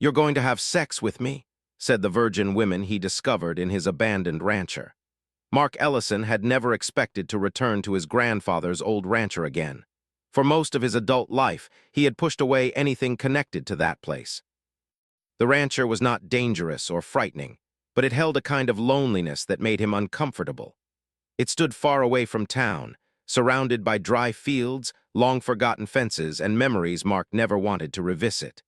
"You're going to have sex with me," said the virgin women he discovered in his abandoned rancher. Mark Ellison had never expected to return to his grandfather's old rancher again. For most of his adult life, he had pushed away anything connected to that place. The rancher was not dangerous or frightening, but it held a kind of loneliness that made him uncomfortable. It stood far away from town, surrounded by dry fields, long-forgotten fences, and memories Mark never wanted to revisit.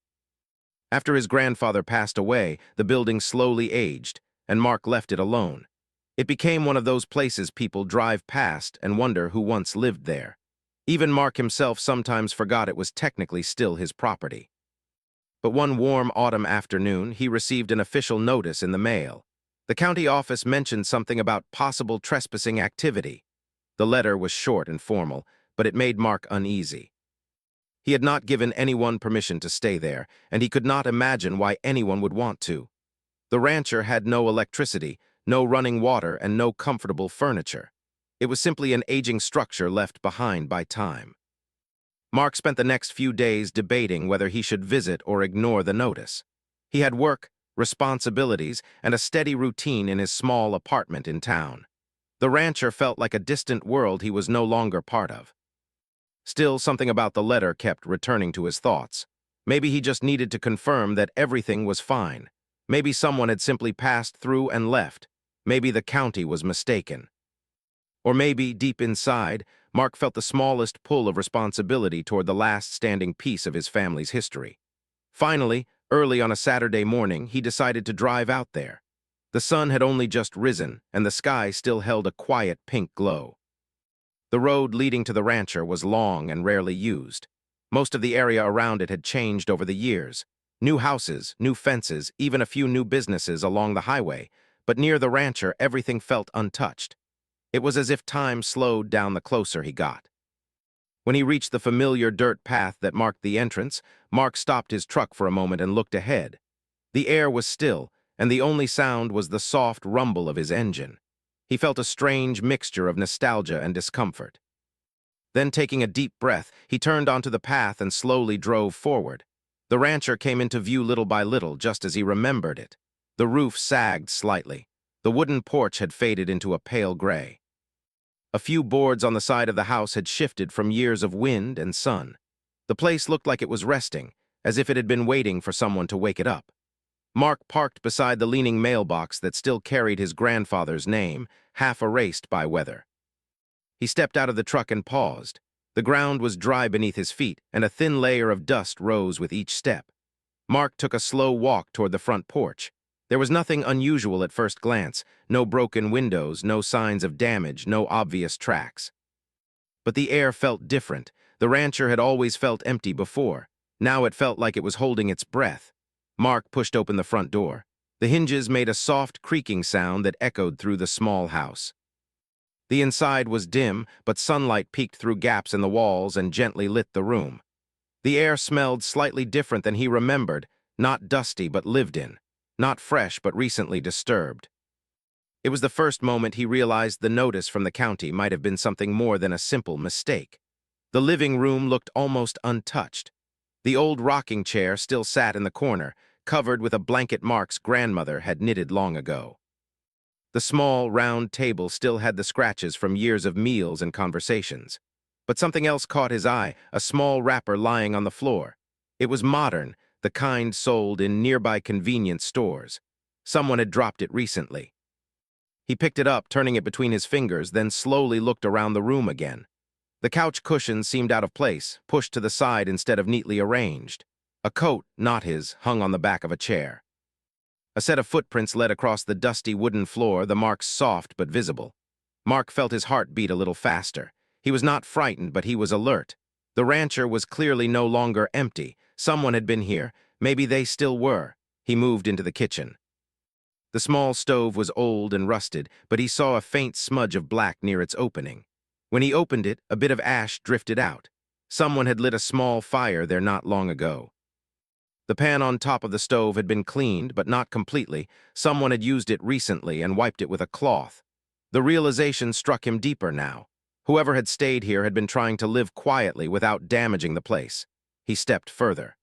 After his grandfather passed away, the building slowly aged, and Mark left it alone. It became one of those places people drive past and wonder who once lived there. Even Mark himself sometimes forgot it was technically still his property. But one warm autumn afternoon, he received an official notice in the mail. The county office mentioned something about possible trespassing activity. The letter was short and formal, but it made Mark uneasy. He had not given anyone permission to stay there, and he could not imagine why anyone would want to. The rancher had no electricity, no running water, and no comfortable furniture. It was simply an aging structure left behind by time. Mark spent the next few days debating whether he should visit or ignore the notice. He had work, responsibilities, and a steady routine in his small apartment in town. The rancher felt like a distant world he was no longer part of. Still, something about the letter kept returning to his thoughts. Maybe he just needed to confirm that everything was fine. Maybe someone had simply passed through and left. Maybe the county was mistaken. Or maybe, deep inside, Mark felt the smallest pull of responsibility toward the last standing piece of his family's history. Finally, early on a Saturday morning, he decided to drive out there. The sun had only just risen, and the sky still held a quiet pink glow. The road leading to the rancher was long and rarely used. Most of the area around it had changed over the years. New houses, new fences, even a few new businesses along the highway, but near the rancher everything felt untouched. It was as if time slowed down the closer he got. When he reached the familiar dirt path that marked the entrance, Mark stopped his truck for a moment and looked ahead. The air was still, and the only sound was the soft rumble of his engine. He felt a strange mixture of nostalgia and discomfort. Then, taking a deep breath, he turned onto the path and slowly drove forward. The rancher came into view little by little, just as he remembered it. The roof sagged slightly. The wooden porch had faded into a pale gray. A few boards on the side of the house had shifted from years of wind and sun. The place looked like it was resting, as if it had been waiting for someone to wake it up. Mark parked beside the leaning mailbox that still carried his grandfather's name, half erased by weather. He stepped out of the truck and paused. The ground was dry beneath his feet, and a thin layer of dust rose with each step. Mark took a slow walk toward the front porch. There was nothing unusual at first glance, no broken windows, no signs of damage, no obvious tracks. But the air felt different. The rancher had always felt empty before. Now it felt like it was holding its breath. Mark pushed open the front door. The hinges made a soft creaking sound that echoed through the small house. The inside was dim, but sunlight peeked through gaps in the walls and gently lit the room. The air smelled slightly different than he remembered, not dusty but lived in. Not fresh, but recently disturbed. It was the first moment he realized the notice from the county might have been something more than a simple mistake. The living room looked almost untouched. The old rocking chair still sat in the corner, covered with a blanket Mark's grandmother had knitted long ago. The small, round table still had the scratches from years of meals and conversations. But something else caught his eye, a small wrapper lying on the floor. It was modern, the kind sold in nearby convenience stores. Someone had dropped it recently. He picked it up, turning it between his fingers, then slowly looked around the room again. The couch cushions seemed out of place, pushed to the side instead of neatly arranged. A coat, not his, hung on the back of a chair. A set of footprints led across the dusty wooden floor, the marks soft but visible. Mark felt his heart beat a little faster. He was not frightened, but he was alert. The rancher was clearly no longer empty. Someone had been here. Maybe they still were. He moved into the kitchen. The small stove was old and rusted, but he saw a faint smudge of black near its opening. When he opened it, a bit of ash drifted out. Someone had lit a small fire there not long ago. The pan on top of the stove had been cleaned, but not completely. Someone had used it recently and wiped it with a cloth. The realization struck him deeper now. Whoever had stayed here had been trying to live quietly without damaging the place. He stepped further.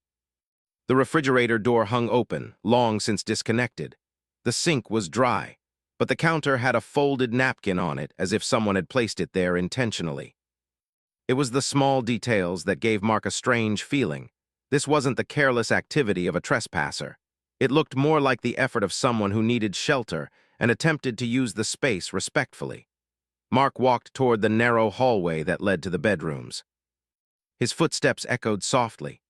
The refrigerator door hung open, long since disconnected. The sink was dry, but the counter had a folded napkin on it as if someone had placed it there intentionally. It was the small details that gave Mark a strange feeling. This wasn't the careless activity of a trespasser. It looked more like the effort of someone who needed shelter and attempted to use the space respectfully. Mark walked toward the narrow hallway that led to the bedrooms. His footsteps echoed softly.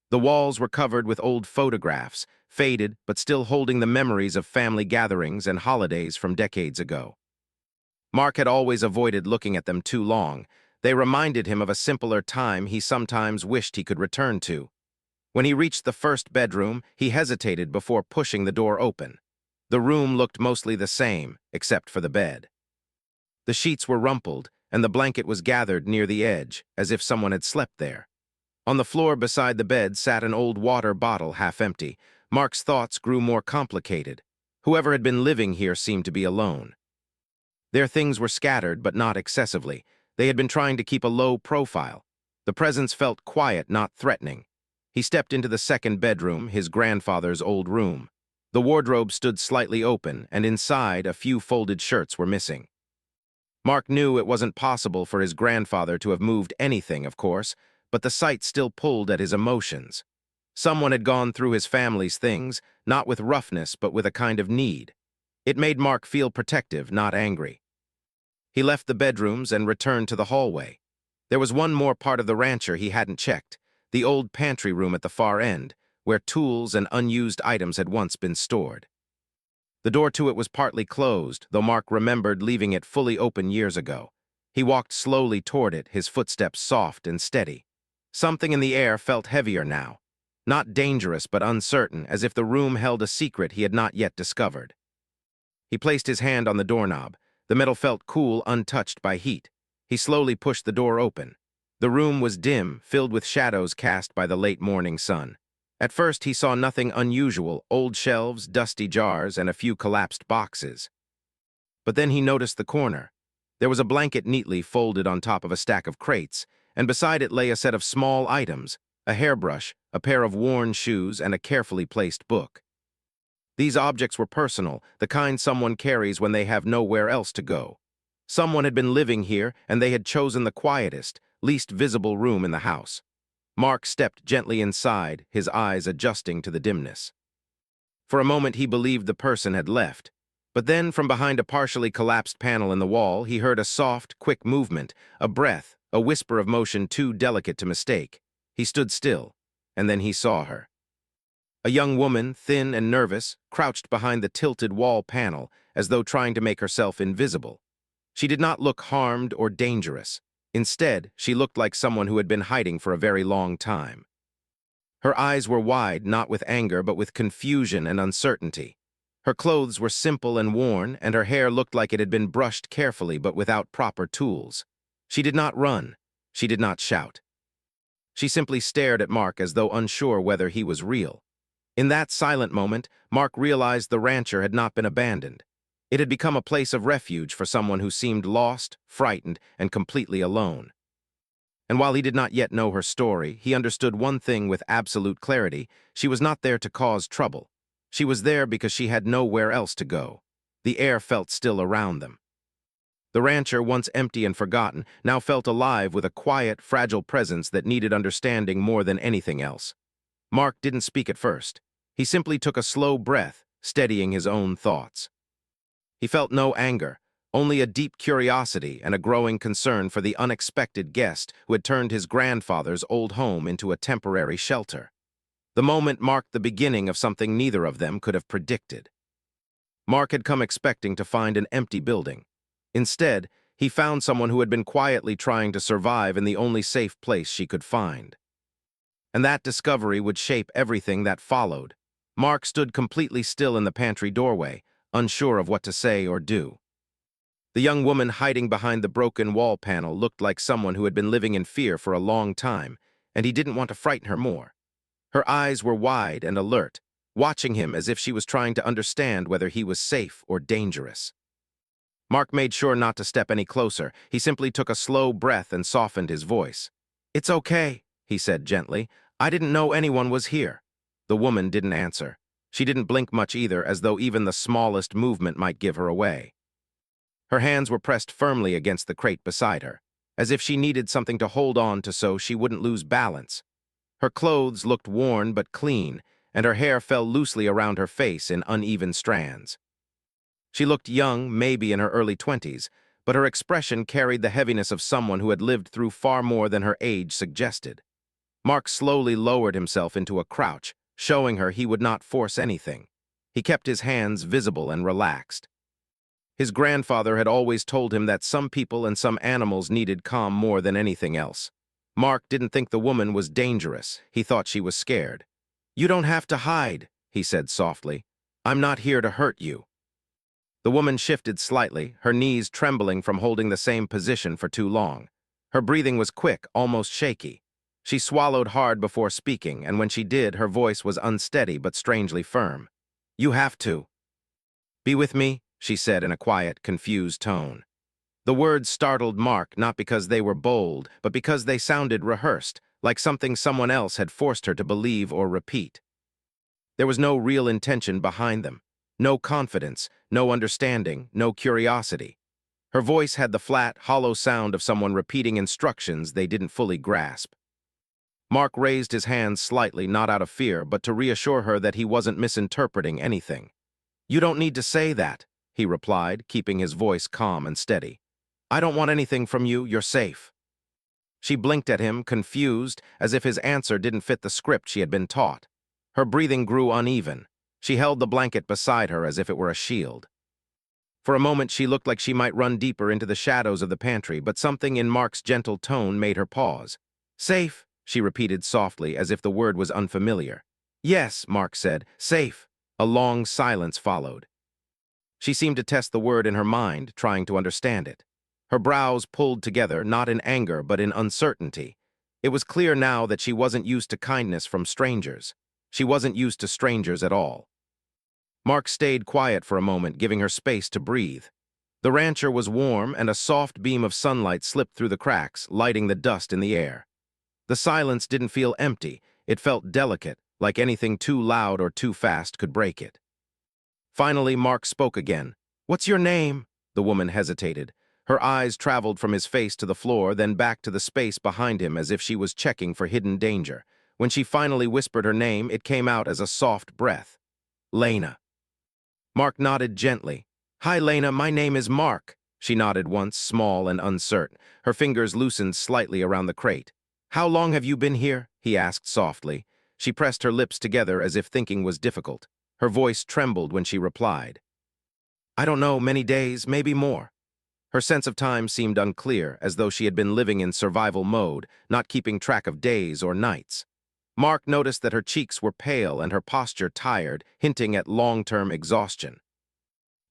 The walls were covered with old photographs, faded but still holding the memories of family gatherings and holidays from decades ago. Mark had always avoided looking at them too long. They reminded him of a simpler time he sometimes wished he could return to. When he reached the first bedroom, he hesitated before pushing the door open. The room looked mostly the same, except for the bed. The sheets were rumpled, and the blanket was gathered near the edge, as if someone had slept there. On the floor beside the bed sat an old water bottle half empty. Mark's thoughts grew more complicated. Whoever had been living here seemed to be alone. Their things were scattered, but not excessively. They had been trying to keep a low profile. The presence felt quiet, not threatening. He stepped into the second bedroom, his grandfather's old room. The wardrobe stood slightly open, and inside a few folded shirts were missing. Mark knew it wasn't possible for his grandfather to have moved anything, of course, but the sight still pulled at his emotions. Someone had gone through his family's things, not with roughness, but with a kind of need. It made Mark feel protective, not angry. He left the bedrooms and returned to the hallway. There was one more part of the rancher he hadn't checked, the old pantry room at the far end, where tools and unused items had once been stored. The door to it was partly closed, though Mark remembered leaving it fully open years ago. He walked slowly toward it, his footsteps soft and steady. Something in the air felt heavier now. Not dangerous, but uncertain, as if the room held a secret he had not yet discovered. He placed his hand on the doorknob. The metal felt cool, untouched by heat. He slowly pushed the door open. The room was dim, filled with shadows cast by the late morning sun. At first, he saw nothing unusual, old shelves, dusty jars, and a few collapsed boxes. But then he noticed the corner. There was a blanket neatly folded on top of a stack of crates, and beside it lay a set of small items, a hairbrush, a pair of worn shoes, and a carefully placed book. These objects were personal, the kind someone carries when they have nowhere else to go. Someone had been living here, and they had chosen the quietest, least visible room in the house. Mark stepped gently inside, his eyes adjusting to the dimness. For a moment he believed the person had left, but then from behind a partially collapsed panel in the wall he heard a soft, quick movement, a breath, a whisper of motion too delicate to mistake. He stood still, and then he saw her. A young woman, thin and nervous, crouched behind the tilted wall panel, as though trying to make herself invisible. She did not look harmed or dangerous. Instead, she looked like someone who had been hiding for a very long time. Her eyes were wide, not with anger, but with confusion and uncertainty. Her clothes were simple and worn, and her hair looked like it had been brushed carefully but without proper tools. She did not run. She did not shout. She simply stared at Mark as though unsure whether he was real. In that silent moment, Mark realized the rancher had not been abandoned. It had become a place of refuge for someone who seemed lost, frightened, and completely alone. And while he did not yet know her story, he understood one thing with absolute clarity: she was not there to cause trouble. She was there because she had nowhere else to go. The air felt still around them. The rancher, once empty and forgotten, now felt alive with a quiet, fragile presence that needed understanding more than anything else. Mark didn't speak at first. He simply took a slow breath, steadying his own thoughts. He felt no anger, only a deep curiosity and a growing concern for the unexpected guest who had turned his grandfather's old home into a temporary shelter. The moment marked the beginning of something neither of them could have predicted. Mark had come expecting to find an empty building. Instead, he found someone who had been quietly trying to survive in the only safe place she could find. And that discovery would shape everything that followed. Mark stood completely still in the pantry doorway, unsure of what to say or do. The young woman hiding behind the broken wall panel looked like someone who had been living in fear for a long time, and he didn't want to frighten her more. Her eyes were wide and alert, watching him as if she was trying to understand whether he was safe or dangerous. Mark made sure not to step any closer. He simply took a slow breath and softened his voice. "It's okay," he said gently. "I didn't know anyone was here." The woman didn't answer. She didn't blink much either, as though even the smallest movement might give her away. Her hands were pressed firmly against the crate beside her, as if she needed something to hold on to so she wouldn't lose balance. Her clothes looked worn but clean, and her hair fell loosely around her face in uneven strands. She looked young, maybe in her early 20s, but her expression carried the heaviness of someone who had lived through far more than her age suggested. Mark slowly lowered himself into a crouch, showing her he would not force anything. He kept his hands visible and relaxed. His grandfather had always told him that some people and some animals needed calm more than anything else. Mark didn't think the woman was dangerous. He thought she was scared. "You don't have to hide," he said softly. "I'm not here to hurt you." The woman shifted slightly, her knees trembling from holding the same position for too long. Her breathing was quick, almost shaky. She swallowed hard before speaking, and when she did, her voice was unsteady but strangely firm. "You have to. Be with me," she said in a quiet, confused tone. The words startled Mark, not because they were bold, but because they sounded rehearsed, like something someone else had forced her to believe or repeat. There was no real intention behind them. No confidence, no understanding, no curiosity. Her voice had the flat, hollow sound of someone repeating instructions they didn't fully grasp. Mark raised his hands slightly, not out of fear, but to reassure her that he wasn't misinterpreting anything. "You don't need to say that," he replied, keeping his voice calm and steady. "I don't want anything from you, you're safe." She blinked at him, confused, as if his answer didn't fit the script she had been taught. Her breathing grew uneven. She held the blanket beside her as if it were a shield. For a moment she looked like she might run deeper into the shadows of the pantry, but something in Mark's gentle tone made her pause. "Safe," she repeated softly, as if the word was unfamiliar. "Yes," Mark said, "safe." A long silence followed. She seemed to test the word in her mind, trying to understand it. Her brows pulled together, not in anger, but in uncertainty. It was clear now that she wasn't used to kindness from strangers. She wasn't used to strangers at all. Mark stayed quiet for a moment, giving her space to breathe. The rancher was warm, and a soft beam of sunlight slipped through the cracks, lighting the dust in the air. The silence didn't feel empty. It felt delicate, like anything too loud or too fast could break it. Finally, Mark spoke again. "What's your name?" The woman hesitated. Her eyes traveled from his face to the floor, then back to the space behind him as if she was checking for hidden danger. When she finally whispered her name, it came out as a soft breath. "Lena." Mark nodded gently. "Hi, Lena, my name is Mark." She nodded once, small and uncertain. Her fingers loosened slightly around the crate. "How long have you been here?" he asked softly. She pressed her lips together as if thinking was difficult. Her voice trembled when she replied. "I don't know, many days, maybe more." Her sense of time seemed unclear, as though she had been living in survival mode, not keeping track of days or nights. Mark noticed that her cheeks were pale and her posture tired, hinting at long-term exhaustion.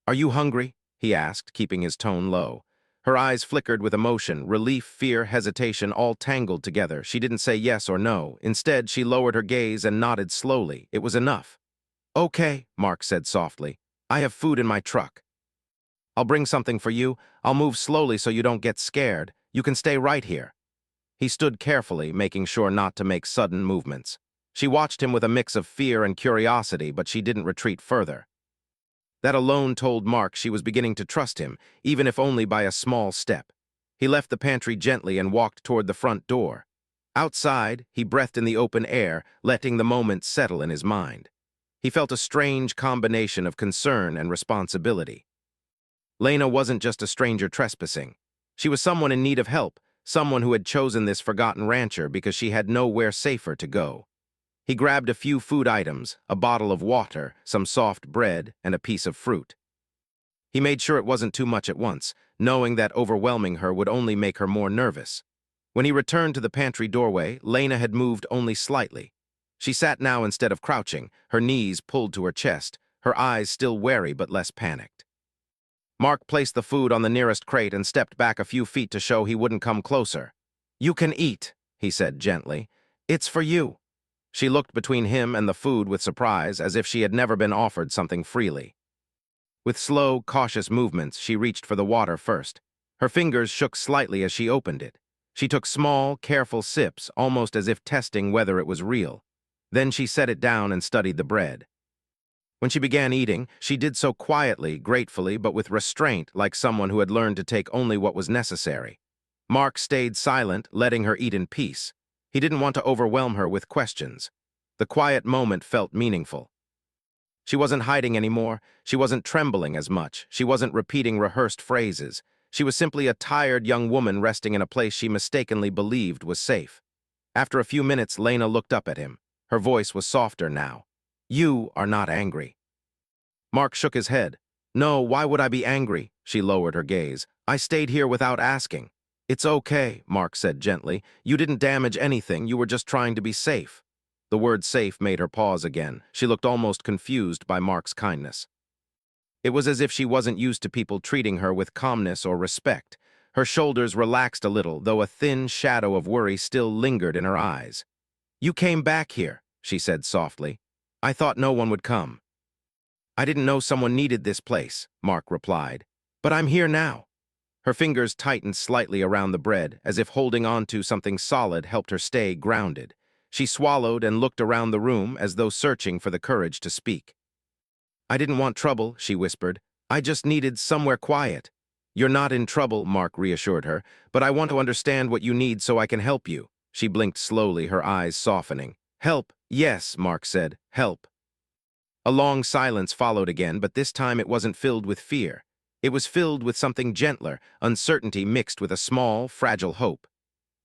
"Are you hungry?" he asked, keeping his tone low. Her eyes flickered with emotion, relief, fear, hesitation, all tangled together. She didn't say yes or no. Instead, she lowered her gaze and nodded slowly. It was enough. "Okay," Mark said softly. "I have food in my truck. I'll bring something for you. I'll move slowly so you don't get scared. You can stay right here." He stood carefully, making sure not to make sudden movements. She watched him with a mix of fear and curiosity, but she didn't retreat further. That alone told Mark she was beginning to trust him, even if only by a small step. He left the pantry gently and walked toward the front door. Outside, he breathed in the open air, letting the moment settle in his mind. He felt a strange combination of concern and responsibility. Lena wasn't just a stranger trespassing. She was someone in need of help, someone who had chosen this forgotten rancher because she had nowhere safer to go. He grabbed a few food items, a bottle of water, some soft bread, and a piece of fruit. He made sure it wasn't too much at once, knowing that overwhelming her would only make her more nervous. When he returned to the pantry doorway, Lena had moved only slightly. She sat now instead of crouching, her knees pulled to her chest, her eyes still wary but less panicked. Mark placed the food on the nearest crate and stepped back a few feet to show he wouldn't come closer. "You can eat," he said gently. "It's for you." She looked between him and the food with surprise, as if she had never been offered something freely. With slow, cautious movements, she reached for the water first. Her fingers shook slightly as she opened it. She took small, careful sips, almost as if testing whether it was real. Then she set it down and studied the bread. When she began eating, she did so quietly, gratefully, but with restraint, like someone who had learned to take only what was necessary. Mark stayed silent, letting her eat in peace. He didn't want to overwhelm her with questions. The quiet moment felt meaningful. She wasn't hiding anymore. She wasn't trembling as much. She wasn't repeating rehearsed phrases. She was simply a tired young woman resting in a place she mistakenly believed was safe. After a few minutes, Lena looked up at him. Her voice was softer now. "You are not angry." Mark shook his head. "No, why would I be angry?" She lowered her gaze. "I stayed here without asking." "It's okay," Mark said gently. "You didn't damage anything. You were just trying to be safe." The word safe made her pause again. She looked almost confused by Mark's kindness. It was as if she wasn't used to people treating her with calmness or respect. Her shoulders relaxed a little, though a thin shadow of worry still lingered in her eyes. "You came back here," she said softly. "I thought no one would come." "I didn't know someone needed this place," Mark replied. "But I'm here now." Her fingers tightened slightly around the bread, as if holding on to something solid helped her stay grounded. She swallowed and looked around the room as though searching for the courage to speak. "I didn't want trouble," she whispered. "I just needed somewhere quiet." "You're not in trouble," Mark reassured her, "but I want to understand what you need so I can help you." She blinked slowly, her eyes softening. "Help, yes," Mark said. "Help." A long silence followed again, but this time it wasn't filled with fear. It was filled with something gentler, uncertainty mixed with a small, fragile hope.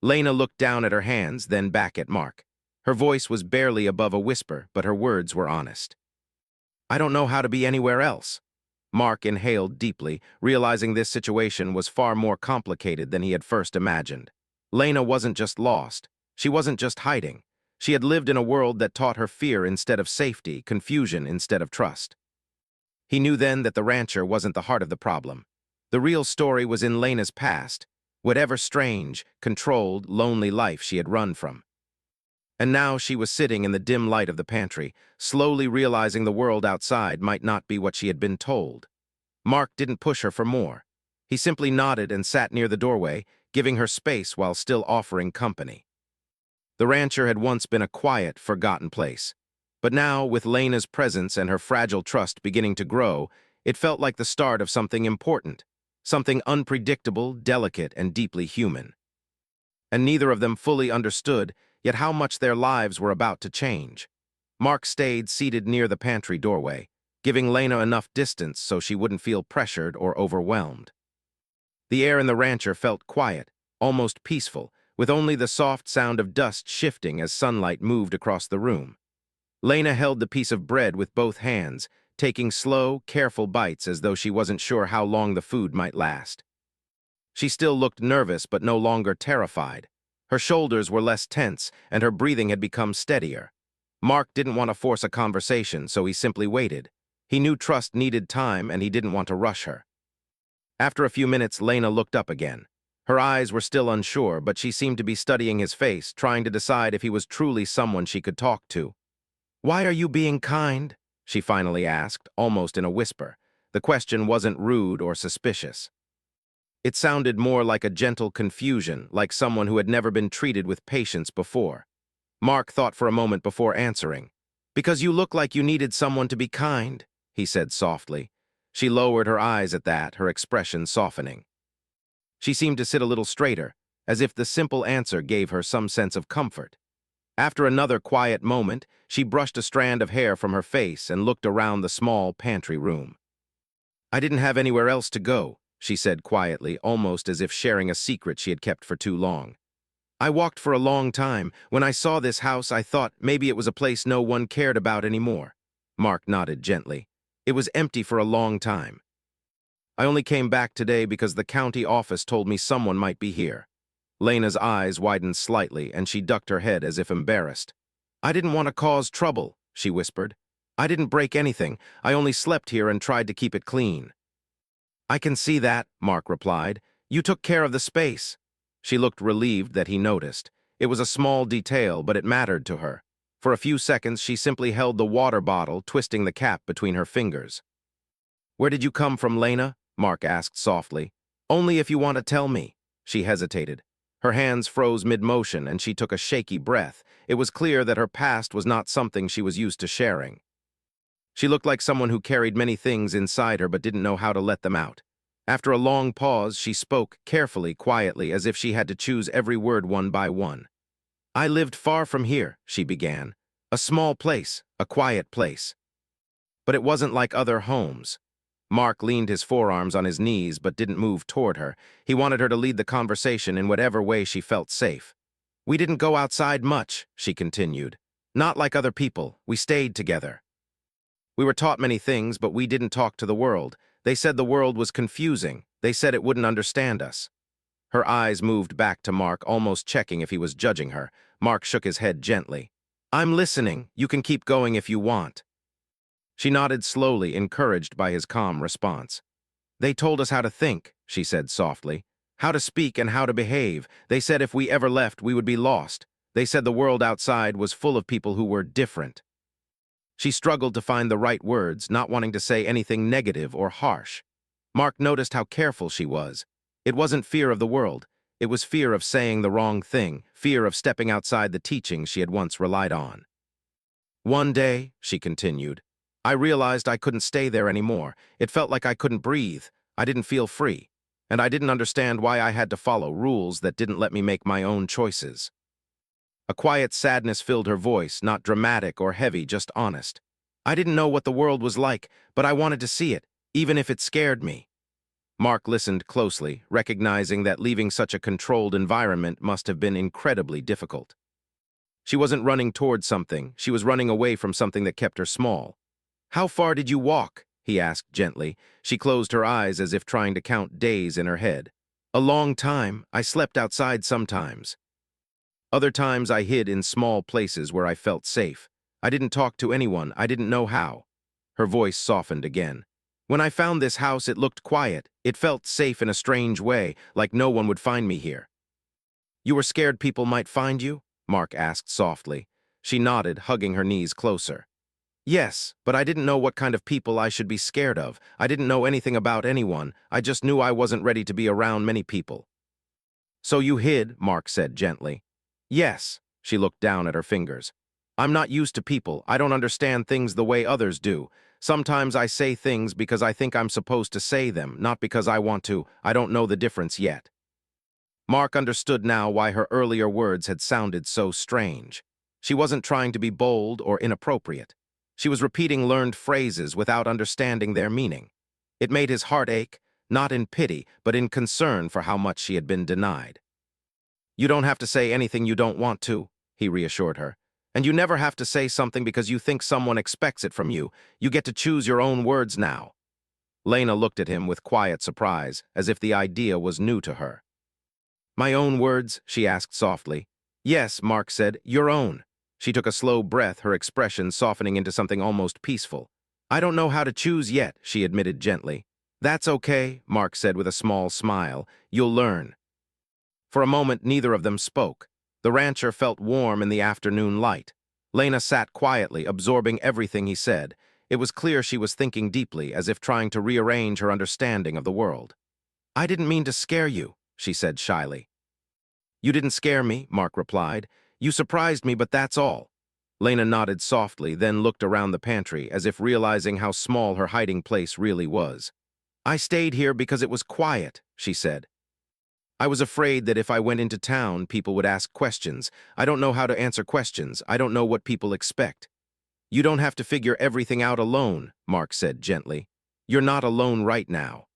Lena looked down at her hands, then back at Mark. Her voice was barely above a whisper, but her words were honest. "I don't know how to be anywhere else." Mark inhaled deeply, realizing this situation was far more complicated than he had first imagined. Lena wasn't just lost. She wasn't just hiding. She had lived in a world that taught her fear instead of safety, confusion instead of trust. He knew then that the rancher wasn't the heart of the problem. The real story was in Lena's past, whatever strange, controlled, lonely life she had run from. And now she was sitting in the dim light of the pantry, slowly realizing the world outside might not be what she had been told. Mark didn't push her for more. He simply nodded and sat near the doorway, giving her space while still offering company. The rancher had once been a quiet, forgotten place. But now, with Lena's presence and her fragile trust beginning to grow, it felt like the start of something important, something unpredictable, delicate, and deeply human. And neither of them fully understood yet how much their lives were about to change. Mark stayed seated near the pantry doorway, giving Lena enough distance so she wouldn't feel pressured or overwhelmed. The air in the rancher felt quiet, almost peaceful, with only the soft sound of dust shifting as sunlight moved across the room. Lena held the piece of bread with both hands, taking slow, careful bites as though she wasn't sure how long the food might last. She still looked nervous but no longer terrified. Her shoulders were less tense, and her breathing had become steadier. Mark didn't want to force a conversation, so he simply waited. He knew trust needed time, and he didn't want to rush her. After a few minutes, Lena looked up again. Her eyes were still unsure, but she seemed to be studying his face, trying to decide if he was truly someone she could talk to. "Why are you being kind?" she finally asked, almost in a whisper. The question wasn't rude or suspicious. It sounded more like a gentle confusion, like someone who had never been treated with patience before. Mark thought for a moment before answering. "Because you look like you needed someone to be kind," he said softly. She lowered her eyes at that, her expression softening. She seemed to sit a little straighter, as if the simple answer gave her some sense of comfort. After another quiet moment, she brushed a strand of hair from her face and looked around the small pantry room. "I didn't have anywhere else to go," she said quietly, almost as if sharing a secret she had kept for too long. "I walked for a long time. When I saw this house, I thought maybe it was a place no one cared about anymore." Mark nodded gently. "It was empty for a long time. I only came back today because the county office told me someone might be here." Lena's eyes widened slightly, and she ducked her head as if embarrassed. "I didn't want to cause trouble," she whispered. "I didn't break anything. I only slept here and tried to keep it clean." "I can see that," Mark replied. "You took care of the space." She looked relieved that he noticed. It was a small detail, but it mattered to her. For a few seconds, she simply held the water bottle, twisting the cap between her fingers. "Where did you come from, Lena?" Mark asked softly. "Only if you want to tell me." She hesitated. Her hands froze mid-motion and she took a shaky breath. It was clear that her past was not something she was used to sharing. She looked like someone who carried many things inside her but didn't know how to let them out. After a long pause, she spoke, carefully, quietly, as if she had to choose every word one by one. "I lived far from here," she began. "A small place, a quiet place. But it wasn't like other homes." Mark leaned his forearms on his knees but didn't move toward her. He wanted her to lead the conversation in whatever way she felt safe. "We didn't go outside much," she continued. "Not like other people. We stayed together. We were taught many things, but we didn't talk to the world. They said the world was confusing. They said it wouldn't understand us." Her eyes moved back to Mark, almost checking if he was judging her. Mark shook his head gently. "I'm listening. You can keep going if you want." She nodded slowly, encouraged by his calm response. "They told us how to think," she said softly. "How to speak and how to behave. They said if we ever left, we would be lost. They said the world outside was full of people who were different." She struggled to find the right words, not wanting to say anything negative or harsh. Mark noticed how careful she was. It wasn't fear of the world. It was fear of saying the wrong thing, fear of stepping outside the teachings she had once relied on. "One day," she continued, "I realized I couldn't stay there anymore. It felt like I couldn't breathe. I didn't feel free. And I didn't understand why I had to follow rules that didn't let me make my own choices." A quiet sadness filled her voice, not dramatic or heavy, just honest. "I didn't know what the world was like, but I wanted to see it, even if it scared me." Mark listened closely, recognizing that leaving such a controlled environment must have been incredibly difficult. She wasn't running towards something, she was running away from something that kept her small. "How far did you walk?" he asked gently. She closed her eyes as if trying to count days in her head. "A long time. I slept outside sometimes. Other times I hid in small places where I felt safe. I didn't talk to anyone, I didn't know how." Her voice softened again. "When I found this house, it looked quiet. It felt safe in a strange way, like no one would find me here." "You were scared people might find you?" Mark asked softly. She nodded, hugging her knees closer. "Yes, but I didn't know what kind of people I should be scared of. I didn't know anything about anyone. I just knew I wasn't ready to be around many people." "So you hid," Mark said gently. "Yes." She looked down at her fingers. "I'm not used to people. I don't understand things the way others do. Sometimes I say things because I think I'm supposed to say them, not because I want to. I don't know the difference yet." Mark understood now why her earlier words had sounded so strange. She wasn't trying to be bold or inappropriate. She was repeating learned phrases without understanding their meaning. It made his heart ache, not in pity, but in concern for how much she had been denied. "You don't have to say anything you don't want to," he reassured her. "And you never have to say something because you think someone expects it from you. You get to choose your own words now." Lena looked at him with quiet surprise, as if the idea was new to her. "My own words?" she asked softly. "Yes," Mark said, "your own." She took a slow breath, her expression softening into something almost peaceful. "I don't know how to choose yet," she admitted gently. "That's okay," Mark said with a small smile. "You'll learn." For a moment, neither of them spoke. The rancher felt warm in the afternoon light. Lena sat quietly, absorbing everything he said. It was clear she was thinking deeply, as if trying to rearrange her understanding of the world. "I didn't mean to scare you," she said shyly. "You didn't scare me," Mark replied. "You surprised me, but that's all." Lena nodded softly, then looked around the pantry, as if realizing how small her hiding place really was. "I stayed here because it was quiet," she said. "I was afraid that if I went into town, people would ask questions. I don't know how to answer questions. I don't know what people expect." "You don't have to figure everything out alone," Mark said gently. "You're not alone right now."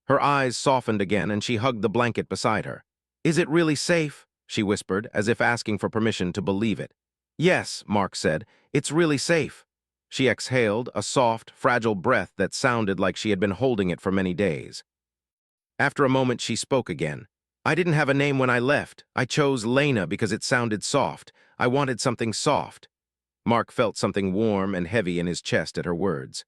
Her eyes softened again, and she hugged the blanket beside her. "Is it really safe?" she whispered, as if asking for permission to believe it. "Yes," Mark said, "it's really safe." She exhaled, a soft, fragile breath that sounded like she had been holding it for many days. After a moment, she spoke again. "I didn't have a name when I left. I chose Lena because it sounded soft. I wanted something soft." Mark felt something warm and heavy in his chest at her words.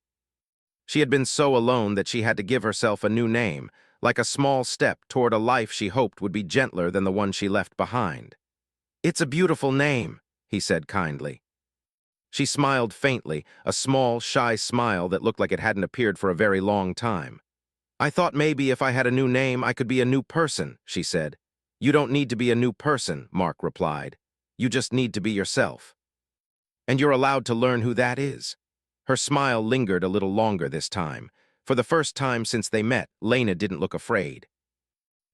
She had been so alone that she had to give herself a new name, like a small step toward a life she hoped would be gentler than the one she left behind. "It's a beautiful name," he said kindly. She smiled faintly, a small, shy smile that looked like it hadn't appeared for a very long time. "I thought maybe if I had a new name, I could be a new person," she said. You don't need to be a new person, Mark replied. You just need to be yourself. And you're allowed to learn who that is. Her smile lingered a little longer this time. For the first time since they met, Lena didn't look afraid.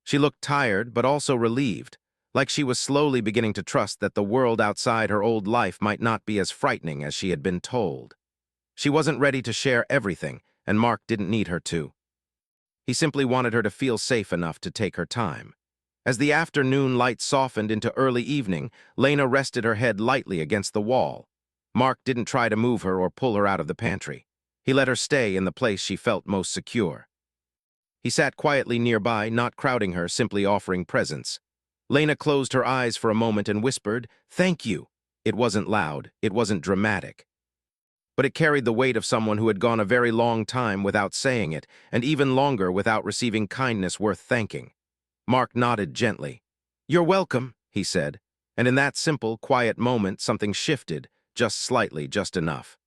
She looked tired, but also relieved, like she was slowly beginning to trust that the world outside her old life might not be as frightening as she had been told. She wasn't ready to share everything, and Mark didn't need her to. He simply wanted her to feel safe enough to take her time. As the afternoon light softened into early evening, Lena rested her head lightly against the wall. Mark didn't try to move her or pull her out of the pantry. He let her stay in the place she felt most secure. He sat quietly nearby, not crowding her, simply offering presence. Lena closed her eyes for a moment and whispered, "Thank you." It wasn't loud, it wasn't dramatic, but it carried the weight of someone who had gone a very long time without saying it, and even longer without receiving kindness worth thanking. Mark nodded gently. "You're welcome," he said, and in that simple, quiet moment something shifted, just slightly, just enough.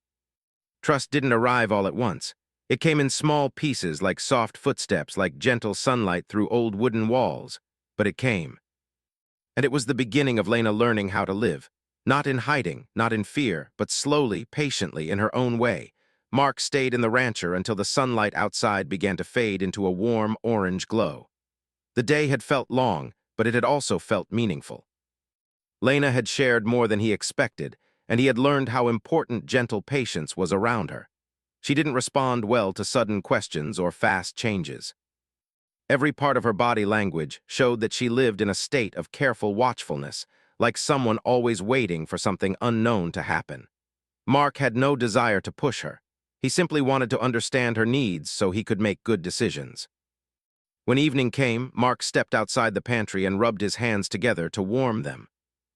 Trust didn't arrive all at once. It came in small pieces, like soft footsteps, like gentle sunlight through old wooden walls. But it came. And it was the beginning of Lena learning how to live. Not in hiding, not in fear, but slowly, patiently, in her own way. Mark stayed in the rancher until the sunlight outside began to fade into a warm orange glow. The day had felt long, but it had also felt meaningful. Lena had shared more than he expected, and he had learned how important gentle patience was around her. She didn't respond well to sudden questions or fast changes. Every part of her body language showed that she lived in a state of careful watchfulness, like someone always waiting for something unknown to happen. Mark had no desire to push her. He simply wanted to understand her needs so he could make good decisions. When evening came, Mark stepped outside the pantry and rubbed his hands together to warm them.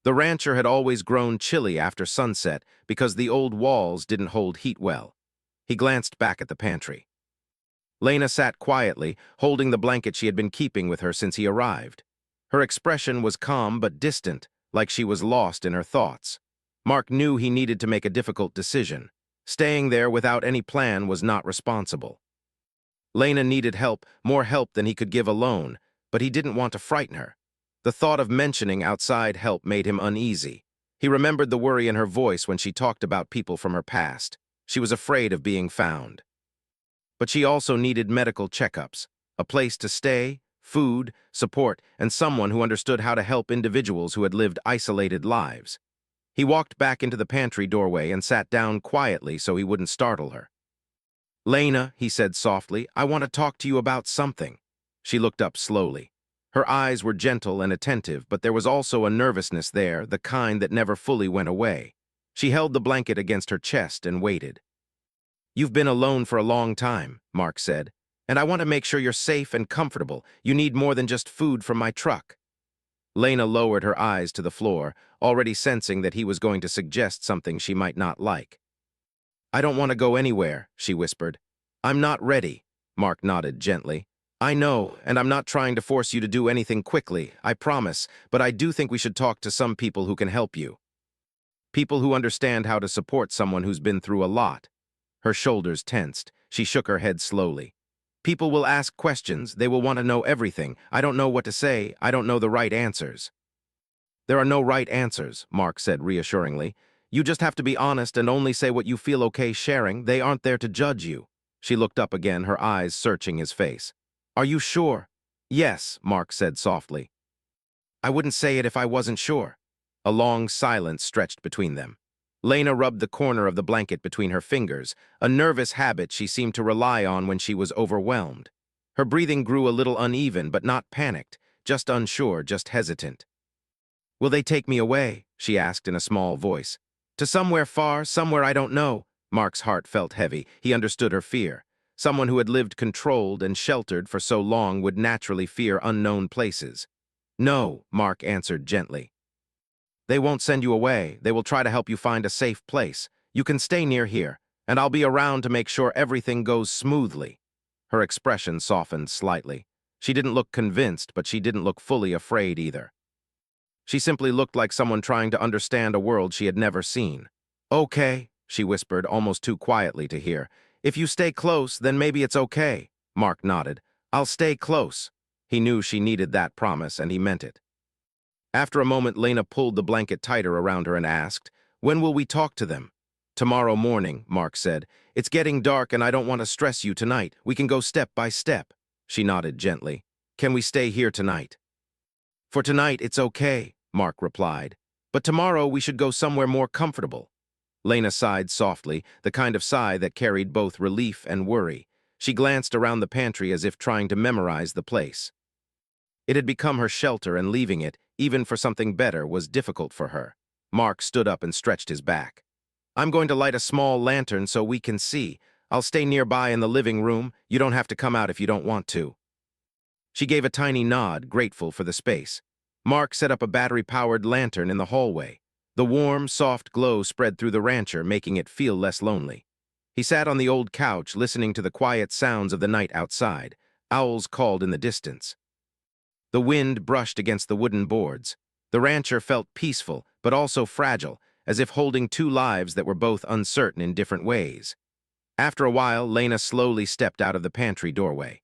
The rancher had always grown chilly after sunset because the old walls didn't hold heat well. He glanced back at the pantry. Lena sat quietly, holding the blanket she had been keeping with her since he arrived. Her expression was calm but distant, like she was lost in her thoughts. Mark knew he needed to make a difficult decision. Staying there without any plan was not responsible. Lena needed help, more help than he could give alone, but he didn't want to frighten her. The thought of mentioning outside help made him uneasy. He remembered the worry in her voice when she talked about people from her past. She was afraid of being found. But she also needed medical checkups, a place to stay, food, support, and someone who understood how to help individuals who had lived isolated lives. He walked back into the pantry doorway and sat down quietly so he wouldn't startle her. "Lena," he said softly, "I want to talk to you about something." She looked up slowly. Her eyes were gentle and attentive, but there was also a nervousness there, the kind that never fully went away. She held the blanket against her chest and waited. "You've been alone for a long time," Mark said, "and I want to make sure you're safe and comfortable. You need more than just food from my truck." Lena lowered her eyes to the floor, already sensing that he was going to suggest something she might not like. "I don't want to go anywhere," she whispered. "I'm not ready," Mark nodded gently. "I know, and I'm not trying to force you to do anything quickly, I promise, but I do think we should talk to some people who can help you. People who understand how to support someone who's been through a lot." Her shoulders tensed. She shook her head slowly. "People will ask questions. They will want to know everything. I don't know what to say. I don't know the right answers." "There are no right answers," Mark said reassuringly. "You just have to be honest and only say what you feel okay sharing. They aren't there to judge you." She looked up again, her eyes searching his face. "Are you sure?" "Yes," Mark said softly. "I wouldn't say it if I wasn't sure." A long silence stretched between them. Lena rubbed the corner of the blanket between her fingers, a nervous habit she seemed to rely on when she was overwhelmed. Her breathing grew a little uneven, but not panicked, just unsure, just hesitant. "Will they take me away?" she asked in a small voice. "To somewhere far, somewhere I don't know." Mark's heart felt heavy. He understood her fear. Someone who had lived controlled and sheltered for so long would naturally fear unknown places. "No," Mark answered gently. "They won't send you away. They will try to help you find a safe place. You can stay near here, and I'll be around to make sure everything goes smoothly." Her expression softened slightly. She didn't look convinced, but she didn't look fully afraid either. She simply looked like someone trying to understand a world she had never seen. "Okay," she whispered, almost too quietly to hear. "If you stay close, then maybe it's okay." Mark nodded. "I'll stay close." He knew she needed that promise, and he meant it. After a moment, Lena pulled the blanket tighter around her and asked, "When will we talk to them?" "Tomorrow morning," Mark said. "It's getting dark and I don't want to stress you tonight. We can go step by step." She nodded gently. "Can we stay here tonight?" "For tonight, it's okay," Mark replied. "But tomorrow we should go somewhere more comfortable." Lena sighed softly, the kind of sigh that carried both relief and worry. She glanced around the pantry as if trying to memorize the place. It had become her shelter, and leaving it, even for something better, was difficult for her. Mark stood up and stretched his back. "I'm going to light a small lantern so we can see. I'll stay nearby in the living room. You don't have to come out if you don't want to." She gave a tiny nod, grateful for the space. Mark set up a battery-powered lantern in the hallway. The warm, soft glow spread through the rancher, making it feel less lonely. He sat on the old couch, listening to the quiet sounds of the night outside. Owls called in the distance. The wind brushed against the wooden boards. The rancher felt peaceful, but also fragile, as if holding two lives that were both uncertain in different ways. After a while, Lena slowly stepped out of the pantry doorway.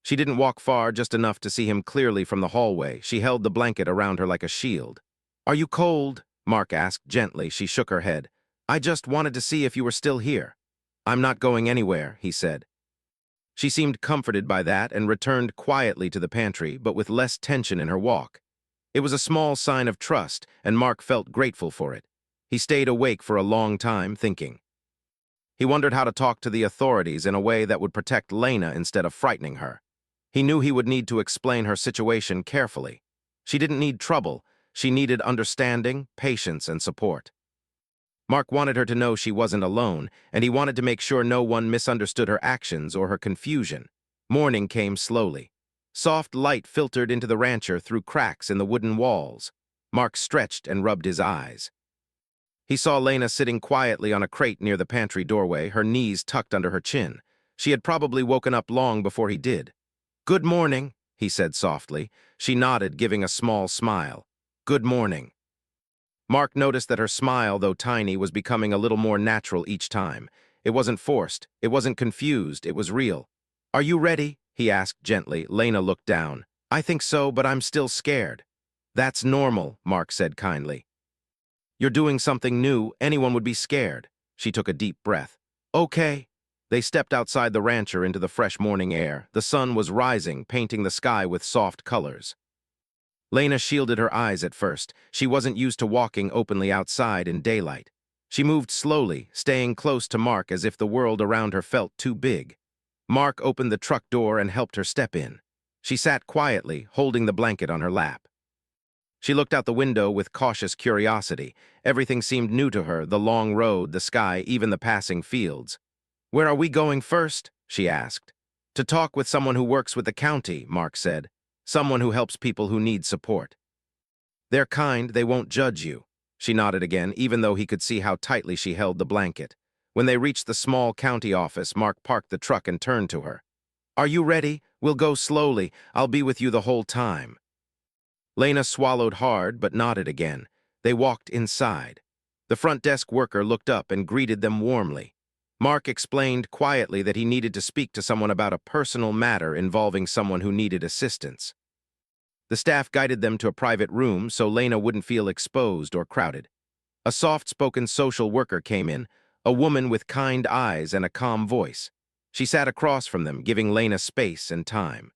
She didn't walk far, just enough to see him clearly from the hallway. She held the blanket around her like a shield. "Are you cold?" Mark asked gently. She shook her head. "I just wanted to see if you were still here." "I'm not going anywhere," he said. She seemed comforted by that and returned quietly to the pantry, but with less tension in her walk. It was a small sign of trust, and Mark felt grateful for it. He stayed awake for a long time, thinking. He wondered how to talk to the authorities in a way that would protect Lena instead of frightening her. He knew he would need to explain her situation carefully. She didn't need trouble. She needed understanding, patience, and support. Mark wanted her to know she wasn't alone, and he wanted to make sure no one misunderstood her actions or her confusion. Morning came slowly. Soft light filtered into the rancher through cracks in the wooden walls. Mark stretched and rubbed his eyes. He saw Lena sitting quietly on a crate near the pantry doorway, her knees tucked under her chin. She had probably woken up long before he did. "Good morning," he said softly. She nodded, giving a small smile. "Good morning." Mark noticed that her smile, though tiny, was becoming a little more natural each time. It wasn't forced, it wasn't confused, it was real. "Are you ready?" he asked gently. Lena looked down. "I think so, but I'm still scared." "That's normal," Mark said kindly. "You're doing something new. Anyone would be scared." She took a deep breath. "Okay." They stepped outside the rancher into the fresh morning air. The sun was rising, painting the sky with soft colors. Lena shielded her eyes at first. She wasn't used to walking openly outside in daylight. She moved slowly, staying close to Mark as if the world around her felt too big. Mark opened the truck door and helped her step in. She sat quietly, holding the blanket on her lap. She looked out the window with cautious curiosity. Everything seemed new to her, the long road, the sky, even the passing fields. "Where are we going first?" she asked. "To talk with someone who works with the county," Mark said. "Someone who helps people who need support. They're kind, they won't judge you." She nodded again, even though he could see how tightly she held the blanket. When they reached the small county office, Mark parked the truck and turned to her. "Are you ready? We'll go slowly. I'll be with you the whole time." Lena swallowed hard, but nodded again. They walked inside. The front desk worker looked up and greeted them warmly. Mark explained quietly that he needed to speak to someone about a personal matter involving someone who needed assistance. The staff guided them to a private room so Lena wouldn't feel exposed or crowded. A soft-spoken social worker came in, a woman with kind eyes and a calm voice. She sat across from them, giving Lena space and time.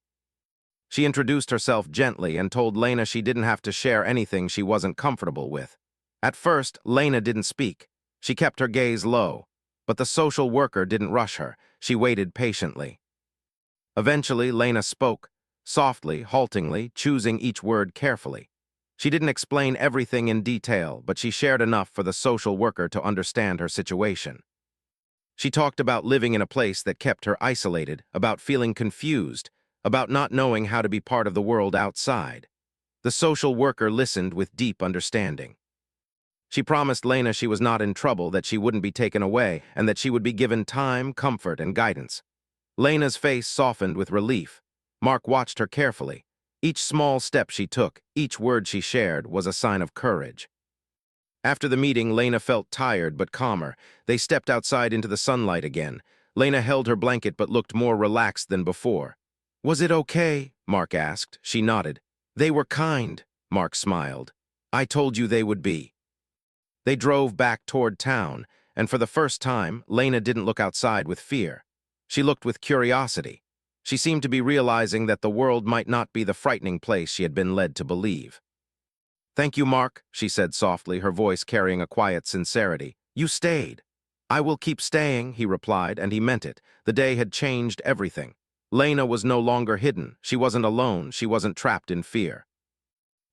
She introduced herself gently and told Lena she didn't have to share anything she wasn't comfortable with. At first, Lena didn't speak. She kept her gaze low. But the social worker didn't rush her. She waited patiently. Eventually, Lena spoke, softly, haltingly, choosing each word carefully. She didn't explain everything in detail, but she shared enough for the social worker to understand her situation. She talked about living in a place that kept her isolated, about feeling confused, about not knowing how to be part of the world outside. The social worker listened with deep understanding. She promised Lena she was not in trouble, that she wouldn't be taken away, and that she would be given time, comfort, and guidance. Lena's face softened with relief. Mark watched her carefully. Each small step she took, each word she shared, was a sign of courage. After the meeting, Lena felt tired but calmer. They stepped outside into the sunlight again. Lena held her blanket but looked more relaxed than before. "Was it okay?" Mark asked. She nodded. "They were kind," Mark smiled. I told you they would be. They drove back toward town, and for the first time, Lena didn't look outside with fear. She looked with curiosity. She seemed to be realizing that the world might not be the frightening place she had been led to believe. Thank you, Mark, she said softly, her voice carrying a quiet sincerity. You stayed. I will keep staying, he replied, and he meant it. The day had changed everything. Lena was no longer hidden. She wasn't alone. She wasn't trapped in fear.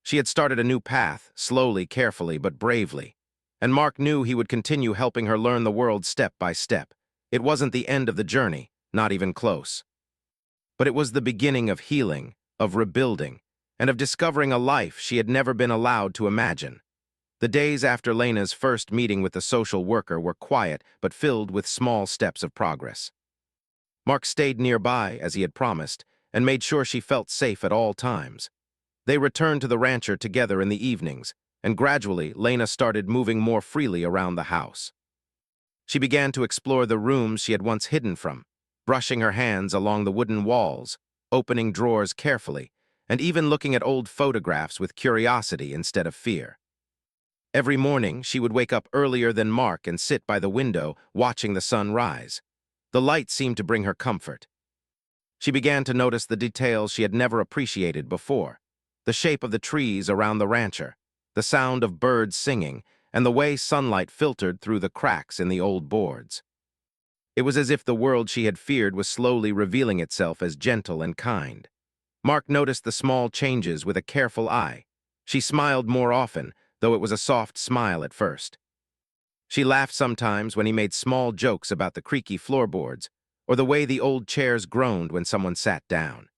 She had started a new path, slowly, carefully, but bravely. And Mark knew he would continue helping her learn the world step by step. It wasn't the end of the journey, not even close. But it was the beginning of healing, of rebuilding, and of discovering a life she had never been allowed to imagine. The days after Lena's first meeting with the social worker were quiet but filled with small steps of progress. Mark stayed nearby, as he had promised, and made sure she felt safe at all times. They returned to the rancher together in the evenings, and gradually Lena started moving more freely around the house. She began to explore the rooms she had once hidden from, brushing her hands along the wooden walls, opening drawers carefully, and even looking at old photographs with curiosity instead of fear. Every morning, she would wake up earlier than Mark and sit by the window, watching the sun rise. The light seemed to bring her comfort. She began to notice the details she had never appreciated before: the shape of the trees around the rancher, the sound of birds singing, and the way sunlight filtered through the cracks in the old boards. It was as if the world she had feared was slowly revealing itself as gentle and kind. Mark noticed the small changes with a careful eye. She smiled more often, though it was a soft smile at first. She laughed sometimes when he made small jokes about the creaky floorboards, or the way the old chairs groaned when someone sat down.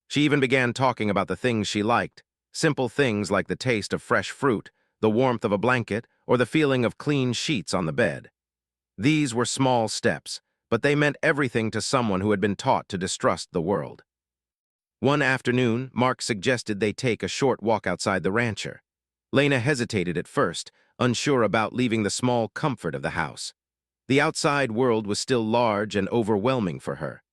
She even began talking about the things she liked, simple things like the taste of fresh fruit, the warmth of a blanket, or the feeling of clean sheets on the bed. These were small steps, but they meant everything to someone who had been taught to distrust the world. One afternoon, Mark suggested they take a short walk outside the rancher. Lena hesitated at first, unsure about leaving the small comfort of the house. The outside world was still large and overwhelming for her.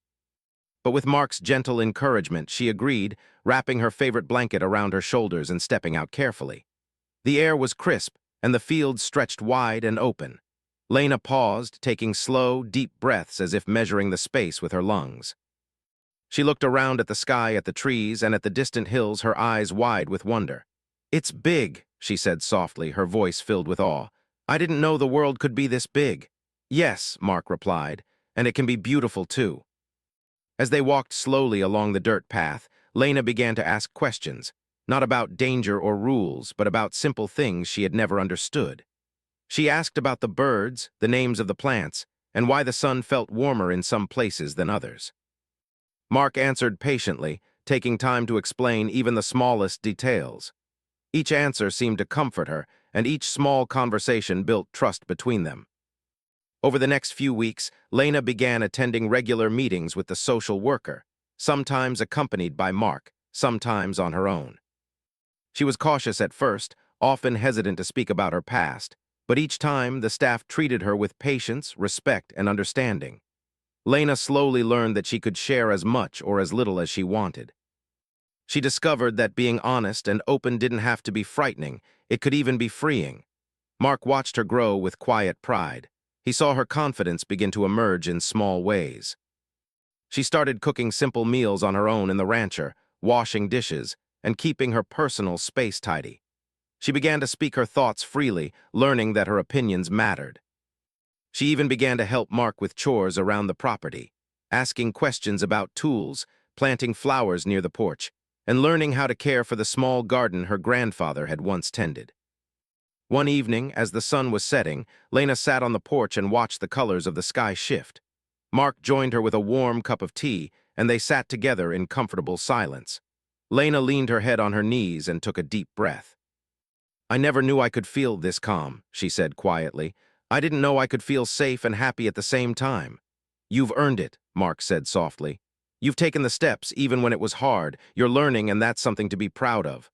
But with Mark's gentle encouragement, she agreed, wrapping her favorite blanket around her shoulders and stepping out carefully. The air was crisp, and the fields stretched wide and open. Lena paused, taking slow, deep breaths as if measuring the space with her lungs. She looked around at the sky, at the trees, and at the distant hills, her eyes wide with wonder. It's big, she said softly, her voice filled with awe. I didn't know the world could be this big. Yes, Mark replied, and it can be beautiful too. As they walked slowly along the dirt path, Lena began to ask questions, not about danger or rules, but about simple things she had never understood. She asked about the birds, the names of the plants, and why the sun felt warmer in some places than others. Mark answered patiently, taking time to explain even the smallest details. Each answer seemed to comfort her, and each small conversation built trust between them. Over the next few weeks, Lena began attending regular meetings with the social worker, sometimes accompanied by Mark, sometimes on her own. She was cautious at first, often hesitant to speak about her past, but each time the staff treated her with patience, respect, and understanding. Lena slowly learned that she could share as much or as little as she wanted. She discovered that being honest and open didn't have to be frightening, it could even be freeing. Mark watched her grow with quiet pride. He saw her confidence begin to emerge in small ways. She started cooking simple meals on her own in the rancher, washing dishes, and keeping her personal space tidy. She began to speak her thoughts freely, learning that her opinions mattered. She even began to help Mark with chores around the property, asking questions about tools, planting flowers near the porch, and learning how to care for the small garden her grandfather had once tended. One evening, as the sun was setting, Lena sat on the porch and watched the colors of the sky shift. Mark joined her with a warm cup of tea, and they sat together in comfortable silence. Lena leaned her head on her knees and took a deep breath. I never knew I could feel this calm, she said quietly. I didn't know I could feel safe and happy at the same time. You've earned it, Mark said softly. You've taken the steps even when it was hard. You're learning, and that's something to be proud of.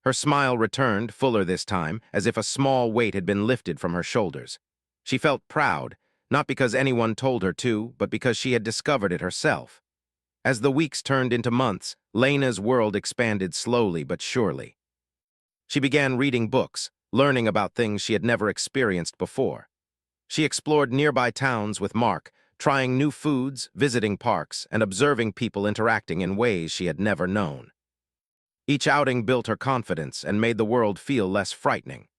Her smile returned, fuller this time, as if a small weight had been lifted from her shoulders. She felt proud, not because anyone told her to, but because she had discovered it herself. As the weeks turned into months, Lena's world expanded slowly but surely. She began reading books, learning about things she had never experienced before. She explored nearby towns with Mark, trying new foods, visiting parks, and observing people interacting in ways she had never known. Each outing built her confidence and made the world feel less frightening.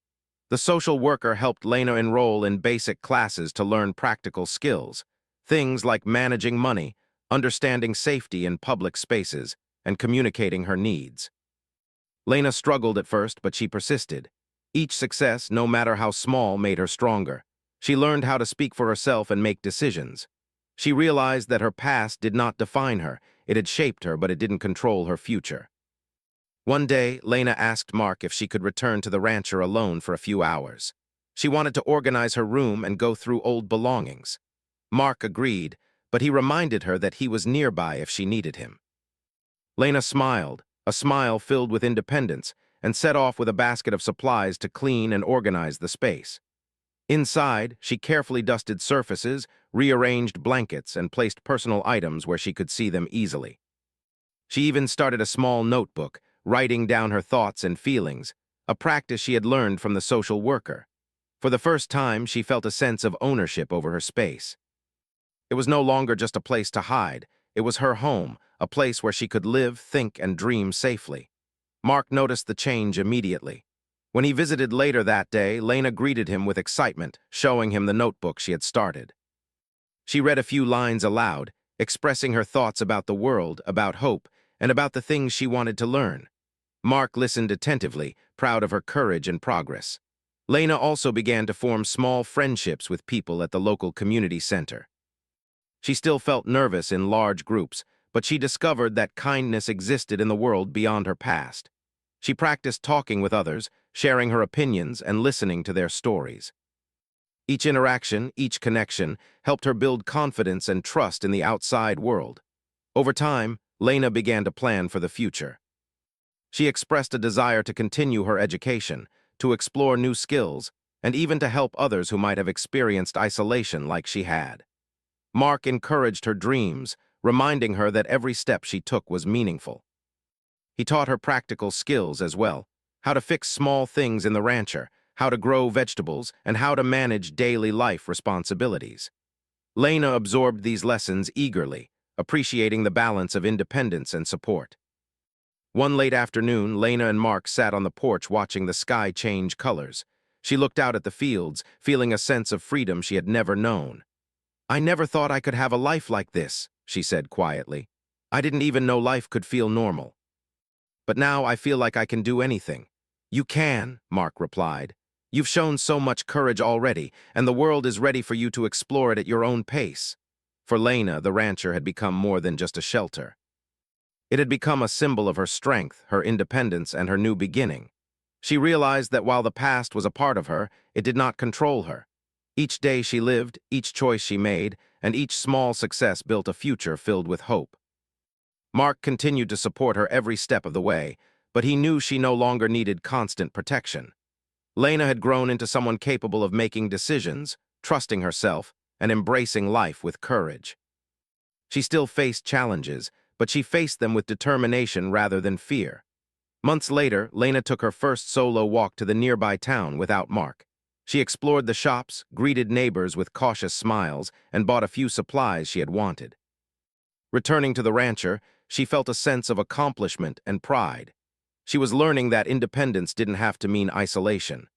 The social worker helped Lena enroll in basic classes to learn practical skills, things like managing money, understanding safety in public spaces, and communicating her needs. Lena struggled at first, but she persisted. Each success, no matter how small, made her stronger. She learned how to speak for herself and make decisions. She realized that her past did not define her. It had shaped her, but it didn't control her future. One day, Lena asked Mark if she could return to the rancher alone for a few hours. She wanted to organize her room and go through old belongings. Mark agreed, but he reminded her that he was nearby if she needed him. Lena smiled, a smile filled with independence, and set off with a basket of supplies to clean and organize the space. Inside, she carefully dusted surfaces, rearranged blankets, and placed personal items where she could see them easily. She even started a small notebook, writing down her thoughts and feelings, a practice she had learned from the social worker. For the first time, she felt a sense of ownership over her space. It was no longer just a place to hide. It was her home, a place where she could live, think, and dream safely. Mark noticed the change immediately. When he visited later that day, Lena greeted him with excitement, showing him the notebook she had started. She read a few lines aloud, expressing her thoughts about the world, about hope, and about the things she wanted to learn. Mark listened attentively, proud of her courage and progress. Lena also began to form small friendships with people at the local community center. She still felt nervous in large groups, but she discovered that kindness existed in the world beyond her past. She practiced talking with others, sharing her opinions, and listening to their stories. Each interaction, each connection, helped her build confidence and trust in the outside world. Over time, Lena began to plan for the future. She expressed a desire to continue her education, to explore new skills, and even to help others who might have experienced isolation like she had. Mark encouraged her dreams, reminding her that every step she took was meaningful. He taught her practical skills as well, how to fix small things in the rancher, how to grow vegetables, and how to manage daily life responsibilities. Lena absorbed these lessons eagerly, appreciating the balance of independence and support. One late afternoon, Lena and Mark sat on the porch watching the sky change colors. She looked out at the fields, feeling a sense of freedom she had never known. "I never thought I could have a life like this," she said quietly. "I didn't even know life could feel normal. But now I feel like I can do anything." "You can," Mark replied. "You've shown so much courage already, and the world is ready for you to explore it at your own pace." For Lena, the rancher had become more than just a shelter. It had become a symbol of her strength, her independence, and her new beginning. She realized that while the past was a part of her, it did not control her. Each day she lived, each choice she made, and each small success built a future filled with hope. Mark continued to support her every step of the way, but he knew she no longer needed constant protection. Lena had grown into someone capable of making decisions, trusting herself, and embracing life with courage. She still faced challenges, but she faced them with determination rather than fear. Months later, Lena took her first solo walk to the nearby town without Mark. She explored the shops, greeted neighbors with cautious smiles, and bought a few supplies she had wanted. Returning to the rancher, she felt a sense of accomplishment and pride. She was learning that independence didn't have to mean isolation.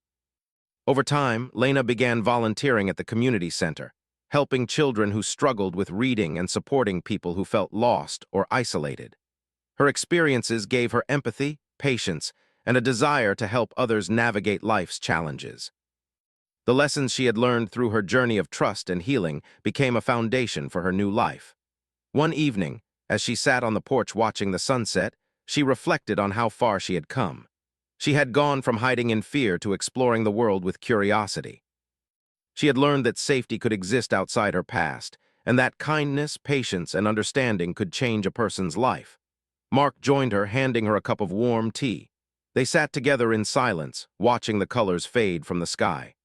Over time, Lena began volunteering at the community center, helping children who struggled with reading and supporting people who felt lost or isolated. Her experiences gave her empathy, patience, and a desire to help others navigate life's challenges. The lessons she had learned through her journey of trust and healing became a foundation for her new life. One evening, as she sat on the porch watching the sunset, she reflected on how far she had come. She had gone from hiding in fear to exploring the world with curiosity. She had learned that safety could exist outside her past, and that kindness, patience, and understanding could change a person's life. Mark joined her, handing her a cup of warm tea. They sat together in silence, watching the colors fade from the sky.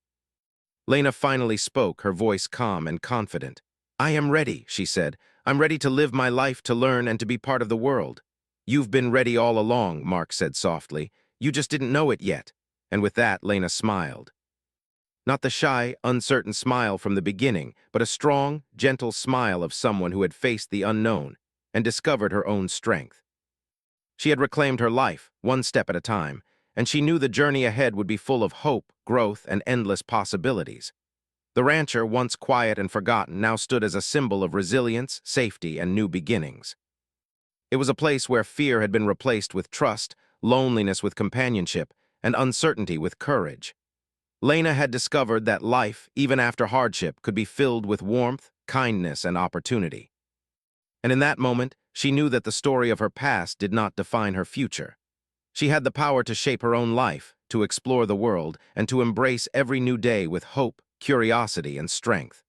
Lena finally spoke, her voice calm and confident. "I am ready," she said. "I'm ready to live my life, to learn, and to be part of the world." "You've been ready all along," Mark said softly, You just didn't know it yet. And with that, Lena smiled. Not the shy, uncertain smile from the beginning, but a strong, gentle smile of someone who had faced the unknown and discovered her own strength. She had reclaimed her life, one step at a time, and she knew the journey ahead would be full of hope, growth, and endless possibilities. The rancher, once quiet and forgotten, now stood as a symbol of resilience, safety, and new beginnings. It was a place where fear had been replaced with trust, loneliness with companionship, and uncertainty with courage. Lena had discovered that life, even after hardship, could be filled with warmth, kindness, and opportunity. And in that moment, she knew that the story of her past did not define her future. She had the power to shape her own life, to explore the world, and to embrace every new day with hope, curiosity, and strength.